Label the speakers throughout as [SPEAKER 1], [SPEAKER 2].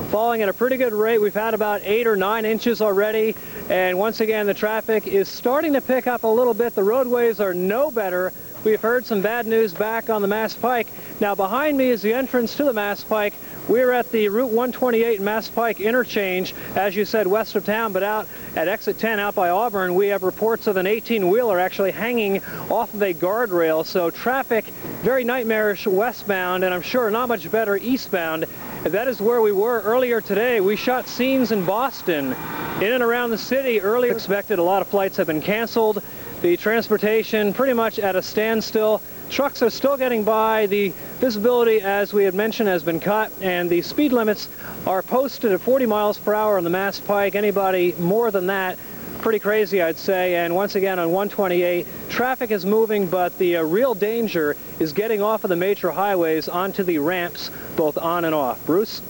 [SPEAKER 1] falling at a pretty good rate. We've had about 8 or 9 inches already, and once again the traffic is starting to pick up a little bit. The roadways are no better. We've heard some bad news back on the Mass Pike. Now behind me is the entrance to the Mass Pike. We're at the Route 128 Mass Pike interchange, as you said, west of town, but out at exit 10 out by Auburn, we have reports of an 18-wheeler actually hanging off of a guardrail. So traffic very nightmarish westbound, and I'm sure not much better eastbound. That is where we were earlier today. We shot scenes in Boston, in and around the city. Earlier expected, a lot of flights have been canceled. The transportation pretty much at a standstill. Trucks are still getting by. The visibility, as we had mentioned, has been cut, and the speed limits are posted at 40 miles per hour on the Mass Pike. Anybody more than that, pretty crazy, I'd say. And once again on 128, traffic is moving, but the real danger is getting off of the major highways onto the ramps, both on and off. Bruce?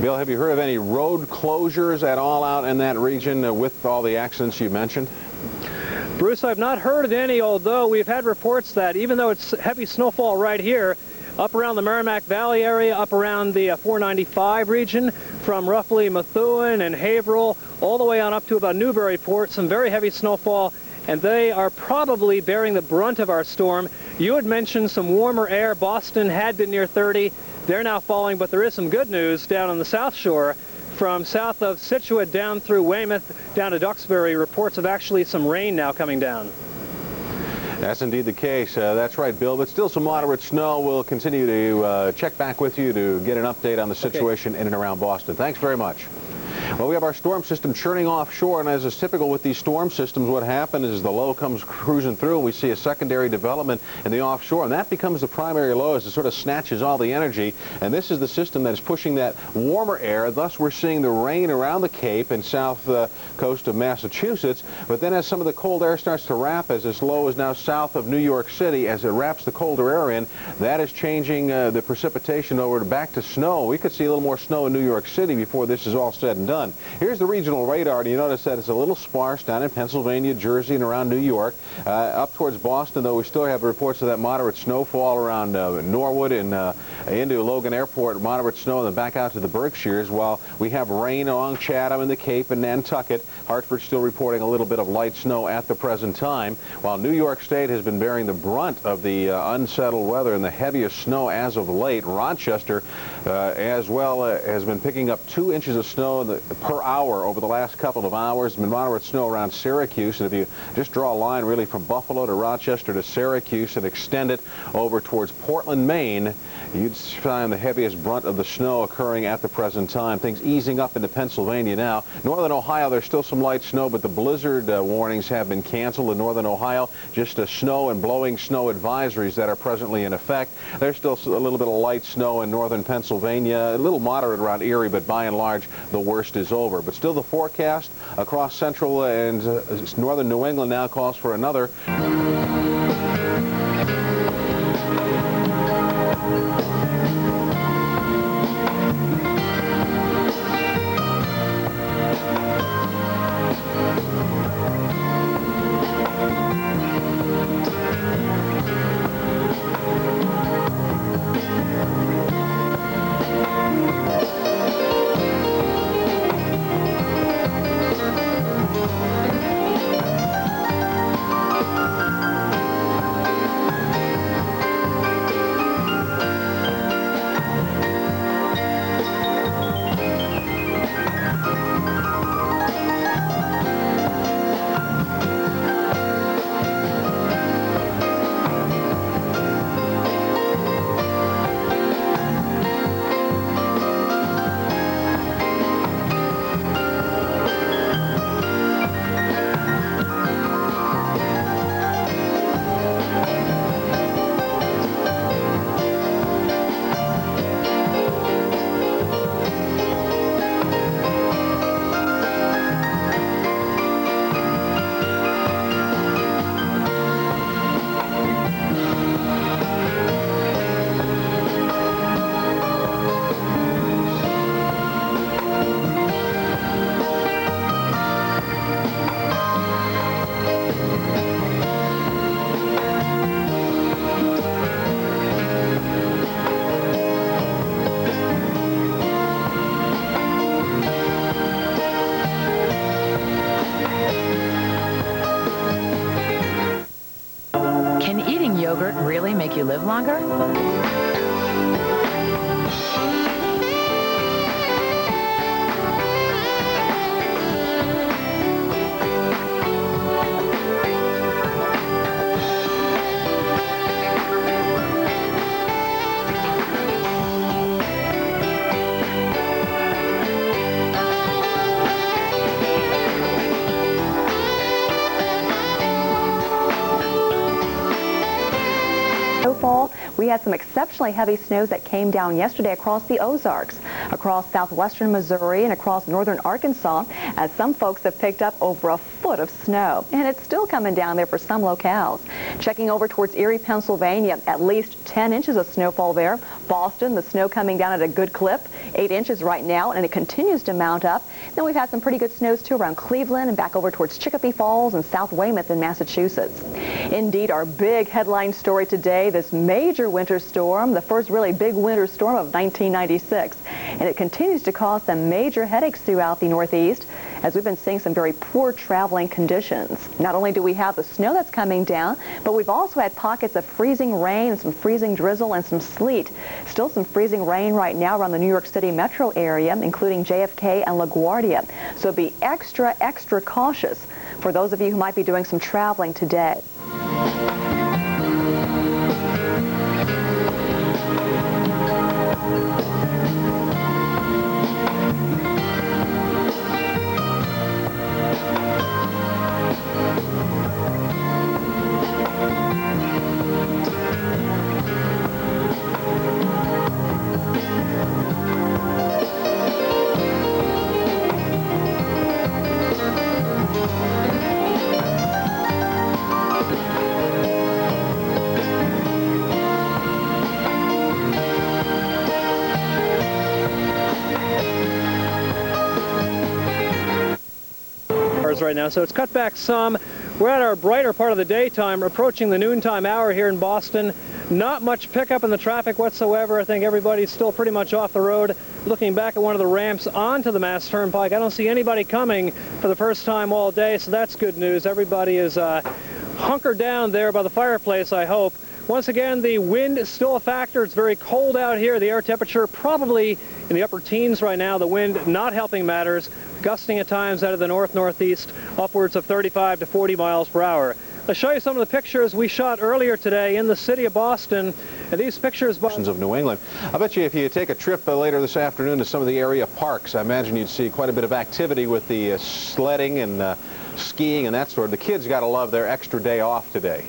[SPEAKER 2] Bill, have you heard of any road closures at all out in that region with all the accidents you mentioned?
[SPEAKER 1] Bruce, I've not heard of any, although we've had reports that even though it's heavy snowfall right here, up around the Merrimack Valley area, up around the 495 region, from roughly Methuen and Haverhill, all the way on up to about Newburyport, some very heavy snowfall, and they are probably bearing the brunt of our storm. You had mentioned some warmer air. Boston had been near 30. They're now falling, but there is some good news down on the South Shore. From south of Scituate down through Weymouth, down to Duxbury, reports of actually some rain now coming down.
[SPEAKER 2] That's indeed the case. That's right, Bill, but still some moderate snow. We'll continue to check back with you to get an update on the situation in and around Boston. Thanks very much. Well, we have our storm system churning offshore, and as is typical with these storm systems, what happens is the low comes cruising through, and we see a secondary development in the offshore, and that becomes the primary low as it sort of snatches all the energy. And this is the system that is pushing that warmer air. Thus, we're seeing the rain around the Cape and south coast of Massachusetts. But then as some of the cold air starts to wrap, as this low is now south of New York City, as it wraps the colder air in, that is changing the precipitation over back to snow. We could see a little more snow in New York City before this is all said and done. Here's the regional radar, and you notice that it's a little sparse down in Pennsylvania, Jersey, and around New York. Up towards Boston, though, we still have reports of that moderate snowfall around Norwood and into Logan Airport, moderate snow, and then back out to the Berkshires, while we have rain along Chatham and the Cape and Nantucket. Hartford still reporting a little bit of light snow at the present time, while New York State has been bearing the brunt of the unsettled weather and the heaviest snow as of late. Rochester, as well, has been picking up 2 inches of snow per hour over the last couple of hours. Been moderate snow around Syracuse, and if you just draw a line really from Buffalo to Rochester to Syracuse and extend it over towards Portland, Maine, you'd find the heaviest brunt of the snow occurring at the present time. Things easing up into Pennsylvania now. Northern Ohio, there's still some light snow, but the blizzard warnings have been canceled in Northern Ohio. Just snow and blowing snow advisories that are presently in effect. There's still a little bit of light snow in northern Pennsylvania, a little moderate around Erie, but by and large, the worst is over. But still the forecast across central and northern New England now calls for another.
[SPEAKER 3] longer. Snowfall. We had some exceptionally heavy snows that came down yesterday across the Ozarks, across southwestern Missouri, and across northern Arkansas, as some folks have picked up over a foot of snow. And it's still coming down there for some locales. Checking over towards Erie, Pennsylvania, at least 10 inches of snowfall there. Boston, the snow coming down at a good clip, 8 inches right now, and it continues to mount up. Then we've had some pretty good snows too around Cleveland and back over towards Chicopee Falls and South Weymouth in Massachusetts. Indeed, our big headline story today, this major winter storm, the first really big winter storm of 1996. And it continues to cause some major headaches throughout the Northeast, as we've been seeing some very poor traveling conditions. Not only do we have the snow that's coming down, but we've also had pockets of freezing rain, some freezing drizzle, and some sleet. Still some freezing rain right now around the New York City metro area, including JFK and LaGuardia. So be extra, extra cautious for those of you who might be doing some traveling today.
[SPEAKER 1] Right now, so it's cut back some. We're at our brighter part of the daytime, approaching the noontime hour here in Boston. Not much pickup in the traffic whatsoever. I think everybody's still pretty much off the road. Looking back at one of the ramps onto the Mass Turnpike, I don't see anybody coming for the first time all day, so that's good news. Everybody is hunkered down there by the fireplace, I hope. Once again, the wind is still a factor. It's very cold out here. The air temperature probably in the upper teens right now. The wind not helping matters, gusting at times out of the north-northeast, upwards of 35 to 40 miles per hour. Let's show you some of the pictures we shot earlier today in the city of Boston. And these pictures of
[SPEAKER 2] New England. I bet you if you take a trip later this afternoon to some of the area parks, I imagine you'd see quite a bit of activity with the sledding and skiing and that sort. The kids got to love their extra day off today.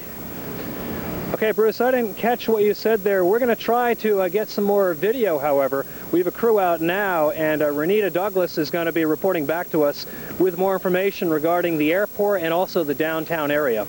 [SPEAKER 1] Okay, Bruce, I didn't catch what you said there. We're going to try to get some more video, however. We have a crew out now, and Renita Douglas is going to be reporting back to us with more information regarding the airport and also the downtown area.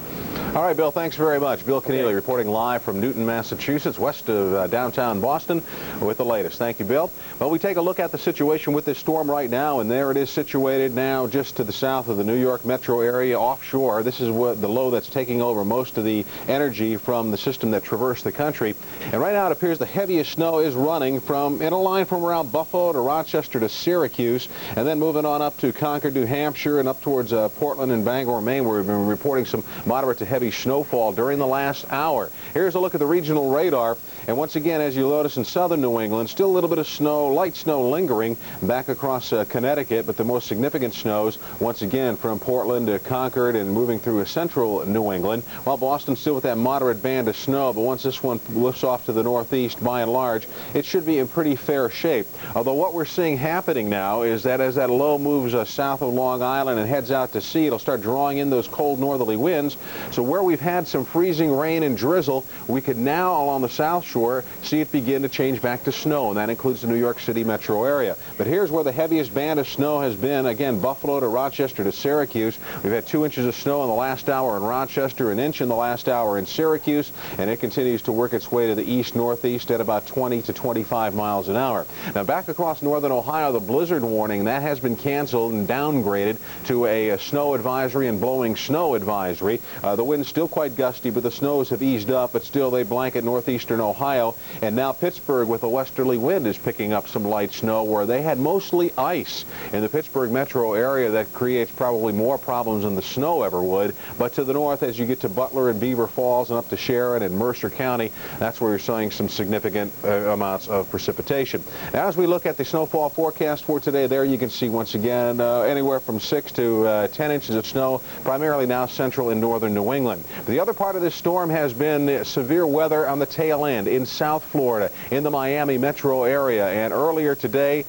[SPEAKER 2] All right, Bill, thanks very much. Bill Keneally reporting live from Newton, Massachusetts, west of downtown Boston with the latest. Thank you, Bill. Well, we take a look at the situation with this storm right now, and there it is situated now just to the south of the New York metro area offshore. This is what the low that's taking over most of the energy from the system that traversed the country. And right now it appears the heaviest snow is running in a line from around Buffalo to Rochester to Syracuse, and then moving on up to Concord, New Hampshire, and up towards Portland and Bangor, Maine, where we've been reporting some moderate to heavy snowfall during the last hour. Here's a look at the regional radar, and once again, as you'll notice in southern New England, still a little bit of snow, light snow lingering back across Connecticut, but the most significant snows once again from Portland to Concord and moving through central New England, while Boston still with that moderate band of snow, but once this one lifts off to the northeast, by and large, it should be in pretty fair shape. Although what we're seeing happening now is that as that low moves south of Long Island and heads out to sea, it'll start drawing in those cold northerly winds. So where we've had some freezing rain and drizzle, we could now along the south shore see it begin to change back to snow, and that includes the New York City metro area. But here's where the heaviest band of snow has been. Again, Buffalo to Rochester to Syracuse. We've had 2 inches of snow in the last hour in Rochester, 1 inch in the last hour in Syracuse, and it continues to work its way to the east-northeast at about 20 to 25 miles an hour. Now back across northern Ohio, the blizzard warning, that has been canceled and downgraded to a snow advisory and blowing snow advisory. The wind winds, still quite gusty, but the snows have eased up, but still they blanket northeastern Ohio. And now Pittsburgh, with a westerly wind, is picking up some light snow where they had mostly ice in the Pittsburgh metro area. That creates probably more problems than the snow ever would. But to the north, as you get to Butler and Beaver Falls and up to Sharon and Mercer County, that's where you're seeing some significant amounts of precipitation. Now, as we look at the snowfall forecast for today, there you can see once again anywhere from 6 to 10 inches of snow, primarily now central and northern New England. The other part of this storm has been severe weather on the tail end in South Florida, in the Miami metro area, and earlier today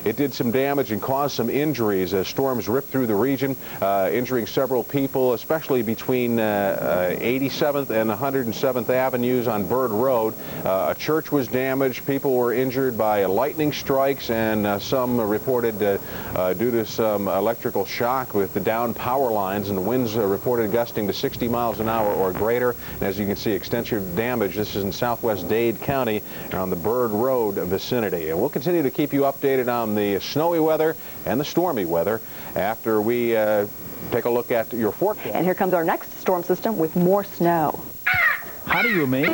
[SPEAKER 2] it did some damage and caused some injuries as storms ripped through the region, injuring several people, especially between 87th and 107th Avenues on Bird Road. A church was damaged. People were injured by lightning strikes, and some reported due to some electrical shock with the downed power lines, and the winds reported gusting to 60 miles an hour or greater. And as you can see, extensive damage. This is in southwest Dade County on the Bird Road vicinity. And we'll continue to keep you updated on the snowy weather and the stormy weather after we take a look at your forecast.
[SPEAKER 3] And here comes our next storm system with more snow.
[SPEAKER 4] How do you make